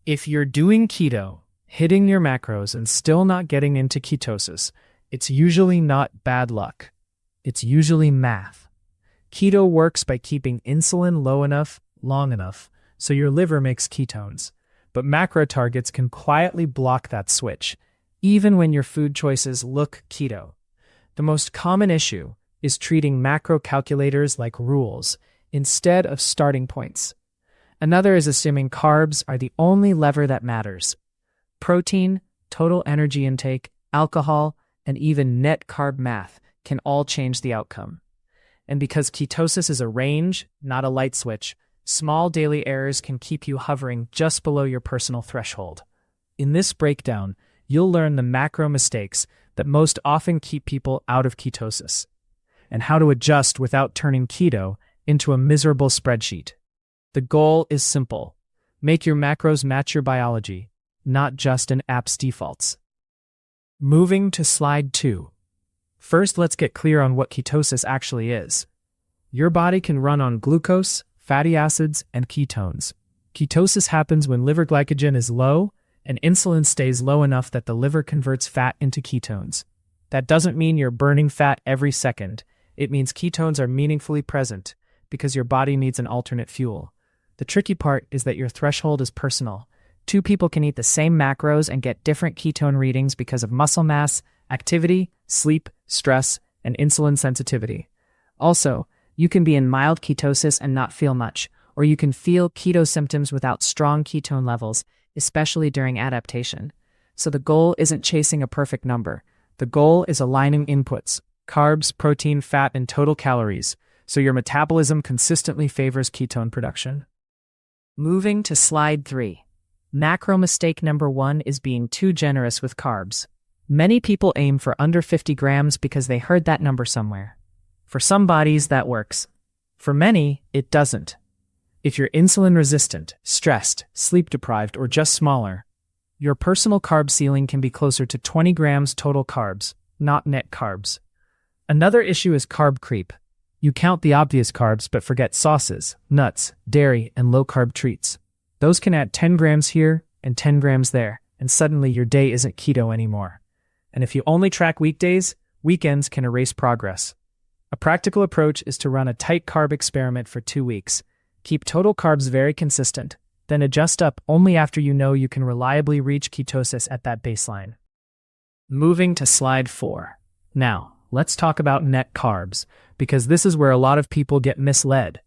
If you're doing keto, hitting your macros and still not getting into ketosis, it's usually not bad luck. It's usually math. Keto works by keeping insulin low enough, long enough, so your liver makes ketones. But macro targets can quietly block that switch, even when your food choices look keto. The most common issue is treating macro calculators like rules instead of starting points. Another is assuming carbs are the only lever that matters. Protein, total energy intake, alcohol, and even net carb math can all change the outcome. And because ketosis is a range, not a light switch, small daily errors can keep you hovering just below your personal threshold. In this breakdown, you'll learn the macro mistakes that most often keep people out of ketosis, and how to adjust without turning keto into a miserable spreadsheet. The goal is simple. Make your macros match your biology, not just an app's defaults. Moving to slide 2. First, let's get clear on what ketosis actually is. Your body can run on glucose, fatty acids, and ketones. Ketosis happens when liver glycogen is low and insulin stays low enough that the liver converts fat into ketones. That doesn't mean you're burning fat every second. It means ketones are meaningfully present because your body needs an alternate fuel. The tricky part is that your threshold is personal. Two people can eat the same macros and get different ketone readings because of muscle mass, activity, sleep, stress, and insulin sensitivity. Also, you can be in mild ketosis and not feel much, or you can feel keto symptoms without strong ketone levels, especially during adaptation. So the goal isn't chasing a perfect number. The goal is aligning inputs, carbs, protein, fat, and total calories, so your metabolism consistently favors ketone production. Moving to slide 3. Macro mistake number 1 is being too generous with carbs. Many people aim for under 50 grams because they heard that number somewhere. For some bodies, that works. For many, it doesn't. If you're insulin resistant, stressed, sleep deprived, or just smaller, your personal carb ceiling can be closer to 20 grams total carbs, not net carbs. Another issue is carb creep. You count the obvious carbs but forget sauces, nuts, dairy, and low-carb treats. Those can add 10 grams here and 10 grams there, and suddenly your day isn't keto anymore. And if you only track weekdays, weekends can erase progress. A practical approach is to run a tight carb experiment for 2 weeks. Keep total carbs very consistent, then adjust up only after you know you can reliably reach ketosis at that baseline. Moving to slide 4. Now, let's talk about net carbs, because this is where a lot of people get misled.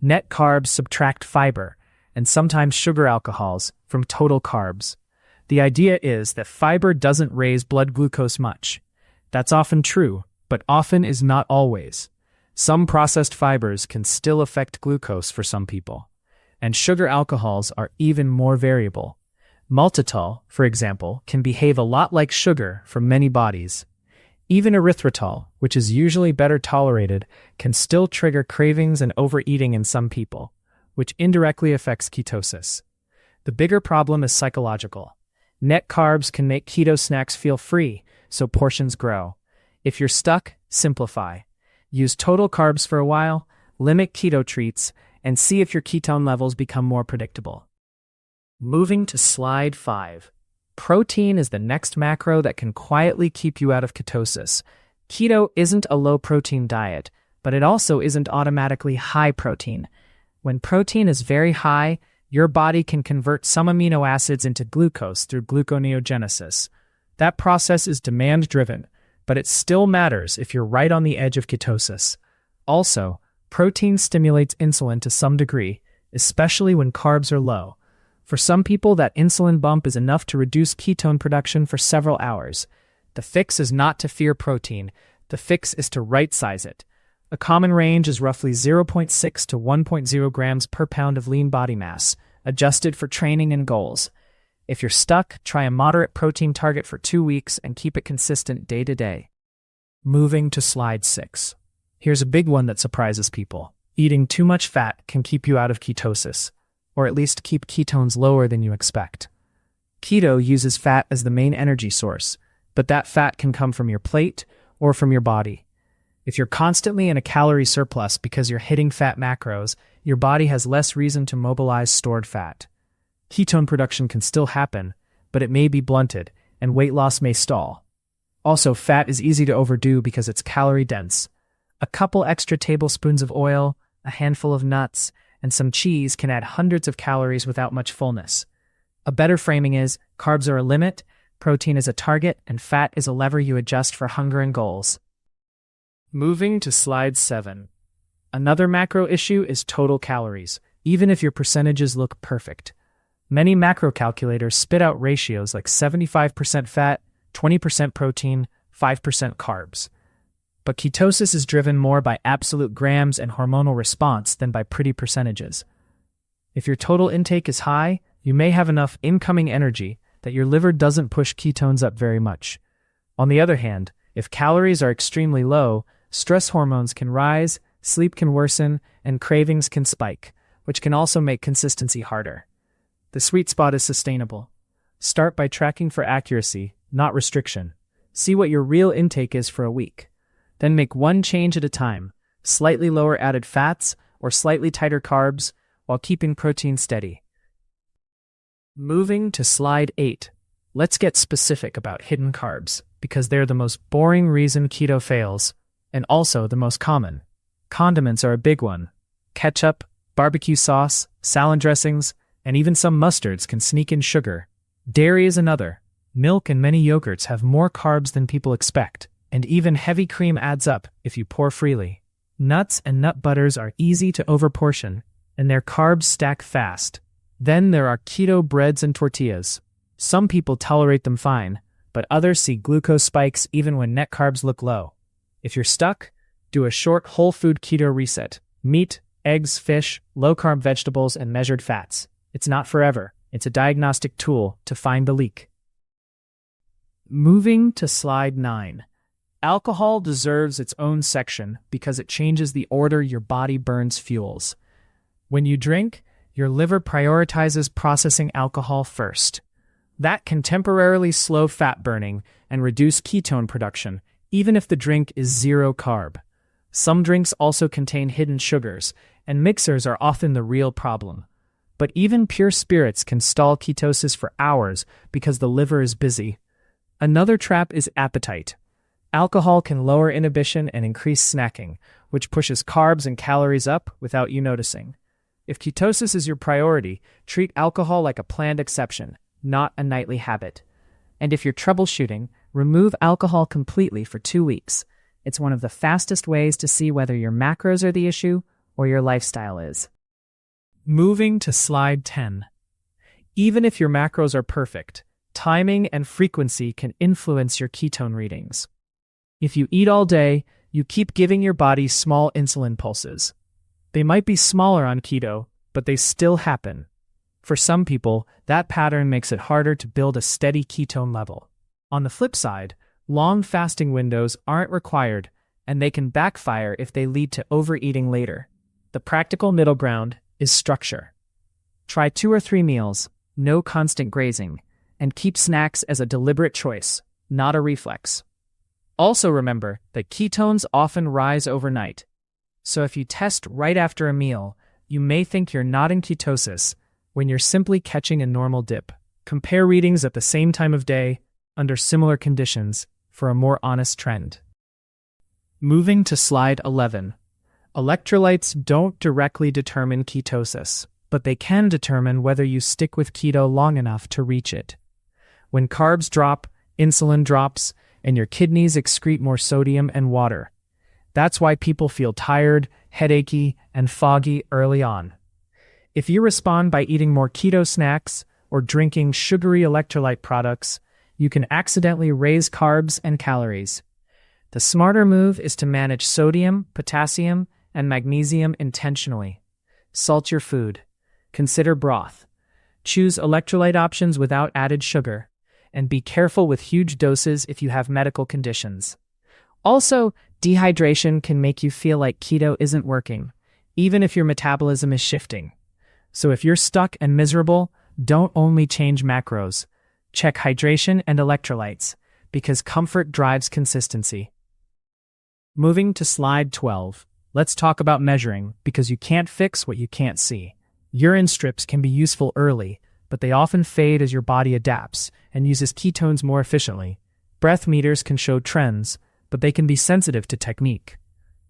Net carbs subtract fiber, and sometimes sugar alcohols, from total carbs. The idea is that fiber doesn't raise blood glucose much. That's often true, but often is not always. Some processed fibers can still affect glucose for some people, and sugar alcohols are even more variable. Maltitol, for example, can behave a lot like sugar for many bodies. Even erythritol, which is usually better tolerated, can still trigger cravings and overeating in some people, which indirectly affects ketosis. The bigger problem is psychological. Net carbs can make keto snacks feel free, so portions grow. If you're stuck, simplify. Use total carbs for a while, limit keto treats, and see if your ketone levels become more predictable. Moving to slide 5. Protein is the next macro that can quietly keep you out of ketosis. Keto isn't a low-protein diet, but it also isn't automatically high protein. When protein is very high, your body can convert some amino acids into glucose through gluconeogenesis. That process is demand-driven, but it still matters if you're right on the edge of ketosis. Also, protein stimulates insulin to some degree, especially when carbs are low. For some people, that insulin bump is enough to reduce ketone production for several hours. The fix is not to fear protein. The fix is to right-size it. A common range is roughly 0.6 to 1.0 grams per pound of lean body mass, adjusted for training and goals. If you're stuck, try a moderate protein target for 2 weeks and keep it consistent day to day. Moving to slide 6. Here's a big one that surprises people. Eating too much fat can keep you out of ketosis, or at least keep ketones lower than you expect. Keto uses fat as the main energy source, but that fat can come from your plate or from your body. If you're constantly in a calorie surplus because you're hitting fat macros, your body has less reason to mobilize stored fat. Ketone production can still happen, but it may be blunted, and weight loss may stall. Also, fat is easy to overdo because it's calorie-dense. A couple extra tablespoons of oil, a handful of nuts, and some cheese can add hundreds of calories without much fullness. A better framing is, carbs are a limit, protein is a target, and fat is a lever you adjust for hunger and goals. Moving to slide 7. Another macro issue is total calories, even if your percentages look perfect. Many macro calculators spit out ratios like 75% fat, 20% protein, 5% carbs. But ketosis is driven more by absolute grams and hormonal response than by pretty percentages. If your total intake is high, you may have enough incoming energy that your liver doesn't push ketones up very much. On the other hand, if calories are extremely low, stress hormones can rise, sleep can worsen, and cravings can spike, which can also make consistency harder. The sweet spot is sustainable. Start by tracking for accuracy, not restriction. See what your real intake is for a week. Then make one change at a time, slightly lower added fats or slightly tighter carbs while keeping protein steady. Moving to slide 8. Let's get specific about hidden carbs, because they're the most boring reason keto fails, and also the most common. Condiments are a big one. Ketchup, barbecue sauce, salad dressings, and even some mustards can sneak in sugar. Dairy is another. Milk and many yogurts have more carbs than people expect, and even heavy cream adds up if you pour freely. Nuts and nut butters are easy to overportion, and their carbs stack fast. Then there are keto breads and tortillas. Some people tolerate them fine, but others see glucose spikes even when net carbs look low. If you're stuck, do a short whole food keto reset. Meat, eggs, fish, low-carb vegetables, and measured fats. It's not forever. It's a diagnostic tool to find the leak. Moving to slide 9. Alcohol deserves its own section because it changes the order your body burns fuels. When you drink, your liver prioritizes processing alcohol first. That can temporarily slow fat burning and reduce ketone production, even if the drink is zero carb. Some drinks also contain hidden sugars, and mixers are often the real problem. But even pure spirits can stall ketosis for hours because the liver is busy. Another trap is appetite. Alcohol can lower inhibition and increase snacking, which pushes carbs and calories up without you noticing. If ketosis is your priority, treat alcohol like a planned exception, not a nightly habit. And if you're troubleshooting, remove alcohol completely for 2 weeks. It's one of the fastest ways to see whether your macros are the issue or your lifestyle is. Moving to slide 10. Even if your macros are perfect, timing and frequency can influence your ketone readings. If you eat all day, you keep giving your body small insulin pulses. They might be smaller on keto, but they still happen. For some people, that pattern makes it harder to build a steady ketone level. On the flip side, long fasting windows aren't required, and they can backfire if they lead to overeating later. The practical middle ground is structure. Try 2 or 3 meals, no constant grazing, and keep snacks as a deliberate choice, not a reflex. Also remember that ketones often rise overnight. So if you test right after a meal, you may think you're not in ketosis when you're simply catching a normal dip. Compare readings at the same time of day, under similar conditions, for a more honest trend. Moving to slide 11. Electrolytes don't directly determine ketosis, but they can determine whether you stick with keto long enough to reach it. When carbs drop, insulin drops, and your kidneys excrete more sodium and water. That's why people feel tired, headachy, and foggy early on. If you respond by eating more keto snacks or drinking sugary electrolyte products, you can accidentally raise carbs and calories. The smarter move is to manage sodium, potassium, and magnesium intentionally. Salt your food. Consider broth. Choose electrolyte options without added sugar. And be careful with huge doses if you have medical conditions. Also, dehydration can make you feel like keto isn't working, even if your metabolism is shifting. So if you're stuck and miserable, don't only change macros. Check hydration and electrolytes, because comfort drives consistency. Moving to slide 12, let's talk about measuring, because you can't fix what you can't see. Urine strips can be useful early, but they often fade as your body adapts and uses ketones more efficiently. Breath meters can show trends, but they can be sensitive to technique.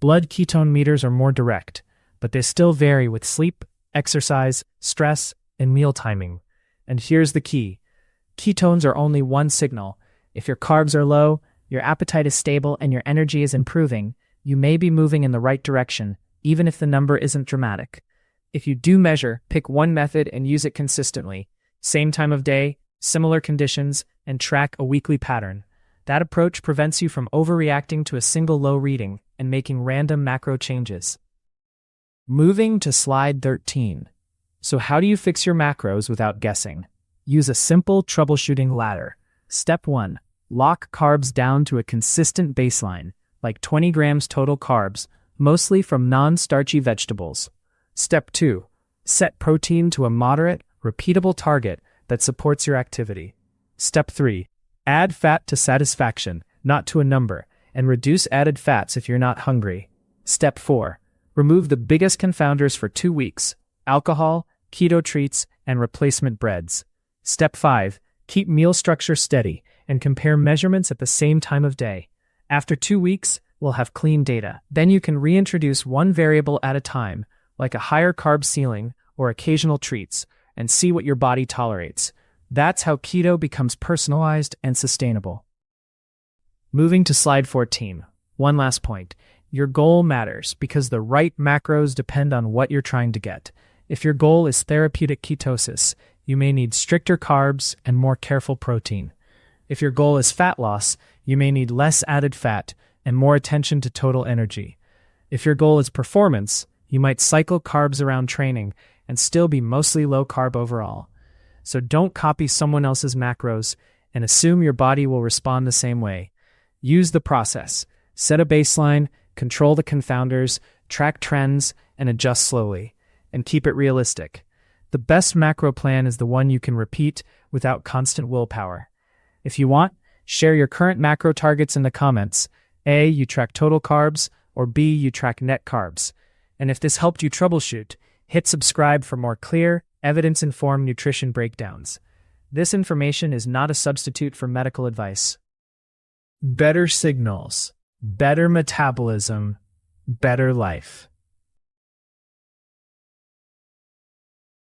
Blood ketone meters are more direct, but they still vary with sleep, exercise, stress, and meal timing. And here's the key. Ketones are only one signal. If your carbs are low, your appetite is stable, and your energy is improving, you may be moving in the right direction, even if the number isn't dramatic. If you do measure, pick one method and use it consistently. Same time of day, similar conditions, and track a weekly pattern. That approach prevents you from overreacting to a single low reading and making random macro changes. Moving to slide 13. So how do you fix your macros without guessing? Use a simple troubleshooting ladder. Step 1. Lock carbs down to a consistent baseline, like 20 grams total carbs, mostly from non-starchy vegetables. Step 2. Set protein to a moderate, repeatable target that supports your activity. Step 3. Add fat to satisfaction, not to a number, and reduce added fats if you're not hungry. Step 4. Remove the biggest confounders for 2 weeks: alcohol, keto treats, and replacement breads. Step 5. Keep meal structure steady and compare measurements at the same time of day. After 2 weeks, we'll have clean data. Then you can reintroduce one variable at a time, like a higher carb ceiling or occasional treats, and see what your body tolerates. That's how keto becomes personalized and sustainable. Moving to slide 14. One last point. Your goal matters because the right macros depend on what you're trying to get. If your goal is therapeutic ketosis, you may need stricter carbs and more careful protein. If your goal is fat loss, you may need less added fat and more attention to total energy. If your goal is performance, you might cycle carbs around training and still be mostly low carb overall. So don't copy someone else's macros and assume your body will respond the same way. Use the process. Set a baseline, control the confounders, track trends, and adjust slowly. And keep it realistic. The best macro plan is the one you can repeat without constant willpower. If you want, share your current macro targets in the comments. A, you track total carbs, or B, you track net carbs. And if this helped you troubleshoot, hit subscribe for more clear, evidence-informed nutrition breakdowns. This information is not a substitute for medical advice. Better signals, better metabolism, better life.